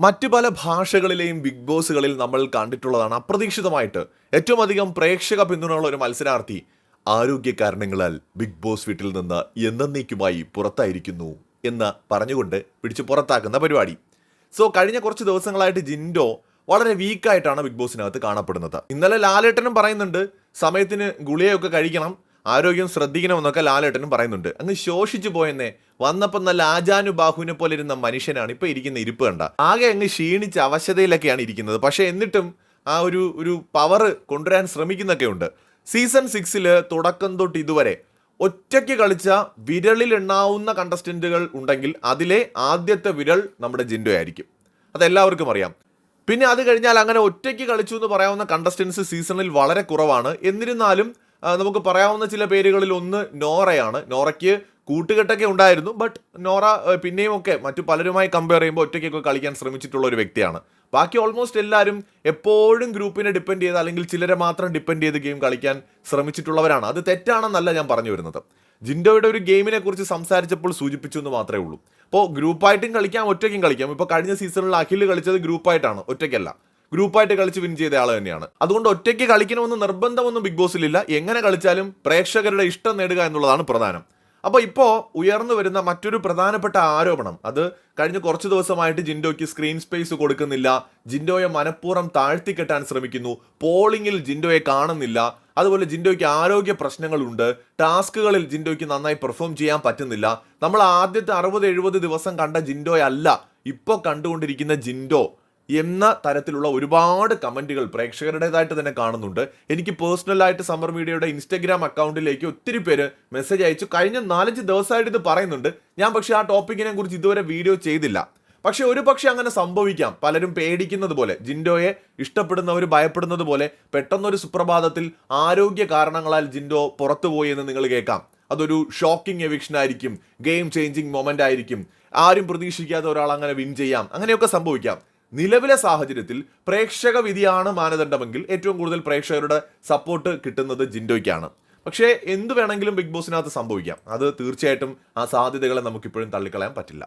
മറ്റു പല ഭാഷകളിലെയും ബിഗ് ബോസുകളിൽ നമ്മൾ കണ്ടിട്ടുള്ളതാണ് അപ്രതീക്ഷിതമായിട്ട് ഏറ്റവും അധികം പ്രേക്ഷക പിന്തുണയുള്ള ഒരു മത്സരാർത്ഥി ആരോഗ്യ കാരണങ്ങളാൽ ബിഗ് ബോസ് വീട്ടിൽ നിന്ന് എന്നേക്കുമായി പുറത്തായിരിക്കുന്നു എന്ന് പറഞ്ഞുകൊണ്ട് പിടിച്ച് പുറത്താക്കുന്ന പരിപാടി. കഴിഞ്ഞ കുറച്ച് ദിവസങ്ങളായിട്ട് ജിൻഡോ വളരെ വീക്കായിട്ടാണ് ബിഗ് ബോസിനകത്ത് കാണപ്പെടുന്നത്. ഇന്നലെ ലാലേട്ടനും പറയുന്നുണ്ട് സമയത്തിന് ഗുളികയൊക്കെ കഴിക്കണം, ആരോഗ്യം ശ്രദ്ധിക്കണമെന്നൊക്കെ ലാലേട്ടനും പറയുന്നുണ്ട്. അങ്ങ് ശോഷിച്ചു പോയെന്നേ. വന്നപ്പോൾ നല്ല ആജാനുബാഹുവിനെ പോലെ ഇരുന്ന മനുഷ്യനാണ് ഇപ്പോൾ ഇരിക്കുന്ന ഇരിപ്പ് കണ്ട. ആകെ അങ്ങ് ക്ഷീണിച്ച അവശതയിലൊക്കെയാണ് ഇരിക്കുന്നത്. പക്ഷേ എന്നിട്ടും ആ ഒരു പവർ കൊണ്ടുവരാൻ ശ്രമിക്കുന്നൊക്കെ ഉണ്ട്. സീസൺ 6 തുടക്കം തൊട്ട് ഇതുവരെ ഒറ്റയ്ക്ക് കളിച്ച വിരലിൽ എണ്ണാവുന്ന കണ്ടസ്റ്റന്റുകൾ ഉണ്ടെങ്കിൽ അതിലെ ആദ്യത്തെ വിരൽ നമ്മുടെ ജിൻഡോ ആയിരിക്കും. അതെല്ലാവർക്കും അറിയാം. പിന്നെ അത് കഴിഞ്ഞാൽ അങ്ങനെ ഒറ്റയ്ക്ക് കളിച്ചു എന്ന് പറയാവുന്ന കണ്ടസ്റ്റൻസ് സീസണിൽ വളരെ കുറവാണ്. എന്നിരുന്നാലും നമുക്ക് പറയാവുന്ന ചില പേരുകളിൽ ഒന്ന് നോറയാണ്. നോറയ്ക്ക് കൂട്ടുകെട്ടൊക്കെ ഉണ്ടായിരുന്നു. ബട്ട് നോറ പിന്നെയും ഒക്കെ മറ്റു പലരുമായി കമ്പയർ ചെയ്യുമ്പോൾ ഒറ്റയ്ക്കൊക്കെ കളിക്കാൻ ശ്രമിച്ചിട്ടുള്ള ഒരു വ്യക്തിയാണ്. ബാക്കി ഓൾമോസ്റ്റ് എല്ലാവരും എപ്പോഴും ഗ്രൂപ്പിനെ ഡിപ്പെൻഡ് ചെയ്ത് അല്ലെങ്കിൽ ചിലരെ മാത്രം ഡിപ്പെൻഡ് ചെയ്ത് ഗെയിം കളിക്കാൻ ശ്രമിച്ചിട്ടുള്ളവരാണ്. അത് തെറ്റാണെന്നല്ല ഞാൻ പറഞ്ഞു വരുന്നത്. ജിൻഡോയുടെ ഒരു ഗെയിമിനെ കുറിച്ച് സംസാരിച്ചപ്പോൾ സൂചിപ്പിച്ചു എന്ന് മാത്രമേ ഉള്ളൂ. ഇപ്പോൾ ഗ്രൂപ്പായിട്ടും കളിക്കാം, ഒറ്റയ്ക്കും കളിക്കാം. ഇപ്പോൾ കഴിഞ്ഞ സീസണിൽ അഖിൽ കളിച്ചത് ഗ്രൂപ്പായിട്ടാണ്, ഒറ്റയ്ക്കല്ല. ഗ്രൂപ്പായിട്ട് കളിച്ച് വിൻ ചെയ്ത ആൾ തന്നെയാണ്. അതുകൊണ്ട് ഒറ്റയ്ക്ക് കളിക്കണമെന്ന് നിർബന്ധമൊന്നും ബിഗ് ബോസിലില്ല. എങ്ങനെ കളിച്ചാലും പ്രേക്ഷകരുടെ ഇഷ്ടം നേടുക എന്നുള്ളതാണ് പ്രധാനം. അപ്പോൾ ഇപ്പോൾ ഉയർന്നു വരുന്ന മറ്റൊരു പ്രധാനപ്പെട്ട ആരോപണം, അത് കഴിഞ്ഞ കുറച്ച് ദിവസമായിട്ട് ജിൻഡോയ്ക്ക് സ്ക്രീൻ സ്പേസ് കൊടുക്കുന്നില്ല, ജിൻഡോയെ മനഃപൂർവ്വം താഴ്ത്തിക്കെട്ടാൻ ശ്രമിക്കുന്നു, പോളിംഗിൽ ജിൻഡോയെ കാണുന്നില്ല, അതുപോലെ ജിൻഡോയ്ക്ക് ആരോഗ്യ പ്രശ്നങ്ങളുണ്ട്, ടാസ്കുകളിൽ ജിൻഡോയ്ക്ക് നന്നായി പെർഫോം ചെയ്യാൻ പറ്റുന്നില്ല. നമ്മൾ ആദ്യത്തെ 60-70 ദിവസം കണ്ട ജിൻഡോയല്ല ഇപ്പോൾ കണ്ടുകൊണ്ടിരിക്കുന്ന ജിൻഡോ എന്ന തരത്തിലുള്ള ഒരുപാട് കമൻറ്റുകൾ പ്രേക്ഷകരുടേതായിട്ട് തന്നെ കാണുന്നുണ്ട്. എനിക്ക് പേഴ്സണലായിട്ട് സമ്മർ മീഡിയയുടെ ഇൻസ്റ്റഗ്രാം അക്കൗണ്ടിലേക്ക് ഒത്തിരി പേര് മെസ്സേജ് അയച്ചു. കഴിഞ്ഞ 4-5 ദിവസമായിട്ട് ഇത് പറയുന്നുണ്ട്. ഞാൻ പക്ഷേ ആ ടോപ്പിക്കിനെ കുറിച്ച് ഇതുവരെ വീഡിയോ ചെയ്തില്ല. പക്ഷെ ഒരു പക്ഷെ അങ്ങനെ സംഭവിക്കാം. പലരും പേടിക്കുന്നത് പോലെ, ജിൻഡോയെ ഇഷ്ടപ്പെടുന്നവർ ഭയപ്പെടുന്നത് പോലെ പെട്ടെന്നൊരു സുപ്രഭാതത്തിൽ ആരോഗ്യ കാരണങ്ങളാൽ ജിൻഡോ പുറത്തുപോയി എന്ന് നിങ്ങൾ കേൾക്കാം. അതൊരു ഷോക്കിംഗ് എവിക്ഷൻ ആയിരിക്കും, ഗെയിം ചേഞ്ചിങ് മൊമെന്റ് ആയിരിക്കും, ആരും പ്രതീക്ഷിക്കാത്ത ഒരാൾ അങ്ങനെ വിൻ ചെയ്യാം, അങ്ങനെയൊക്കെ സംഭവിക്കാം. നിലവിലെ സാഹചര്യത്തിൽ പ്രേക്ഷക വിധിയാണ് മാനദണ്ഡമെങ്കിൽ ഏറ്റവും കൂടുതൽ പ്രേക്ഷകരുടെ സപ്പോർട്ട് കിട്ടുന്നത് ജിൻഡോയ്ക്കാണ്. പക്ഷേ എന്ത് വേണമെങ്കിലും ബിഗ് ബോസിനകത്ത് സംഭവിക്കാം. അത് തീർച്ചയായിട്ടും ആ സാധ്യതകളെ നമുക്കിപ്പോഴും തള്ളിക്കളയാൻ പറ്റില്ല.